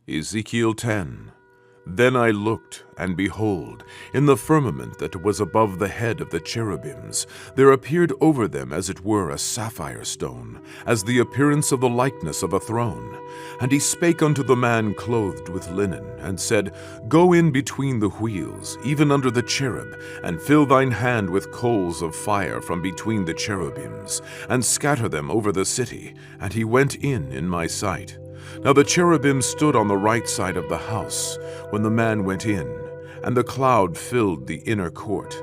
Ezekiel 10. Then I looked, and behold, in the firmament that was above the head of the cherubims, there appeared over them as it were a sapphire stone, as the appearance of the likeness of a throne. And he spake unto the man clothed with linen, and said, Go in between the wheels, even under the cherub, and fill thine hand with coals of fire from between the cherubims, and scatter them over the city. And he went in my sight. Now the cherubim stood on the right side of the house, when the man went in, and the cloud filled the inner court.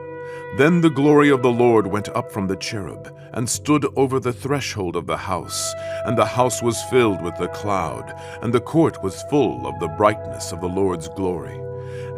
Then the glory of the Lord went up from the cherub, and stood over the threshold of the house, and the house was filled with the cloud, and the court was full of the brightness of the Lord's glory.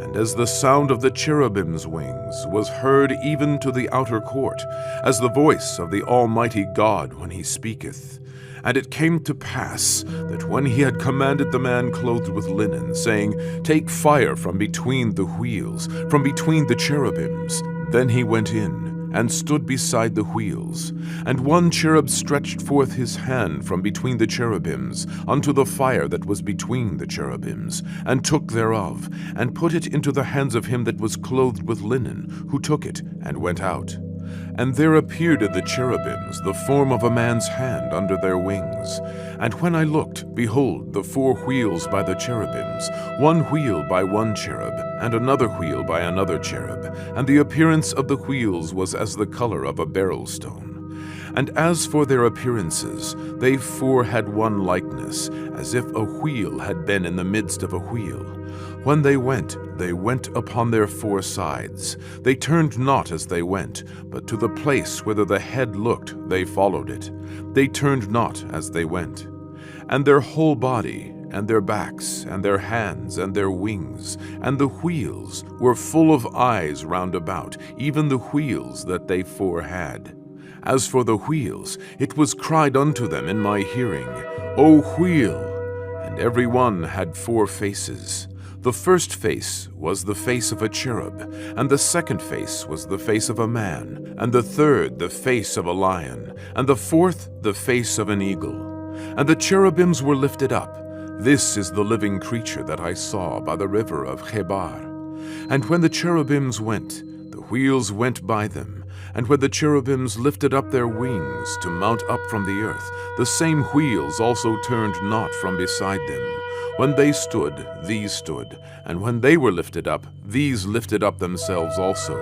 And as the sound of the cherubim's wings was heard even to the outer court, as the voice of the Almighty God when he speaketh. And it came to pass that when he had commanded the man clothed with linen, saying, Take fire from between the wheels, from between the cherubims, then he went in, and stood beside the wheels. And one cherub stretched forth his hand from between the cherubims unto the fire that was between the cherubims, and took thereof, and put it into the hands of him that was clothed with linen, who took it, and went out. And there appeared in the cherubims the form of a man's hand under their wings. And when I looked, behold, the 4 wheels by the cherubims, one wheel by one cherub, and another wheel by another cherub. And the appearance of the wheels was as the color of a beryl stone. And as for their appearances, they 4 had one likeness, as if a wheel had been in the midst of a wheel. When they went upon their 4 sides. They turned not as they went, but to the place whither the head looked, they followed it. They turned not as they went. And their whole body, and their backs, and their hands, and their wings, and the wheels were full of eyes round about, even the wheels that they 4 had. As for the wheels, it was cried unto them in my hearing, O wheel! And every one had 4 faces. The first face was the face of a cherub, and the second face was the face of a man, and the third the face of a lion, and the fourth the face of an eagle. And the cherubims were lifted up. This is the living creature that I saw by the river of Chebar. And when the cherubims went, the wheels went by them. And when the cherubims lifted up their wings to mount up from the earth, the same wheels also turned not from beside them. When they stood, these stood, and when they were lifted up, these lifted up themselves also,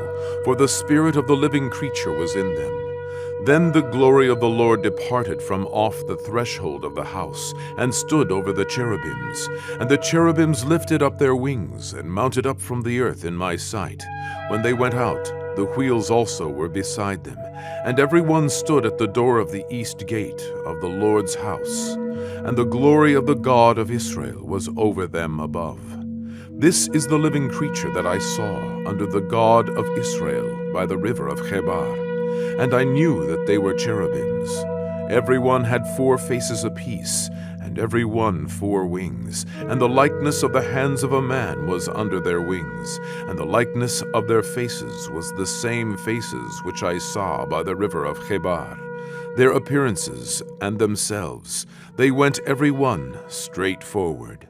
for the spirit of the living creature was in them. Then the glory of the Lord departed from off the threshold of the house, and stood over the cherubims. And the cherubims lifted up their wings, and mounted up from the earth in my sight. When they went out, the wheels also were beside them, and every one stood at the door of the east gate of the Lord's house. And the glory of the God of Israel was over them above. This is the living creature that I saw under the God of Israel by the river of Chebar. And I knew that they were cherubims. Every one had 4 faces apiece, and every one 4 wings. And the likeness of the hands of a man was under their wings, and the likeness of their faces was the same faces which I saw by the river of Chebar. Their appearances and themselves, they went every one straight forward.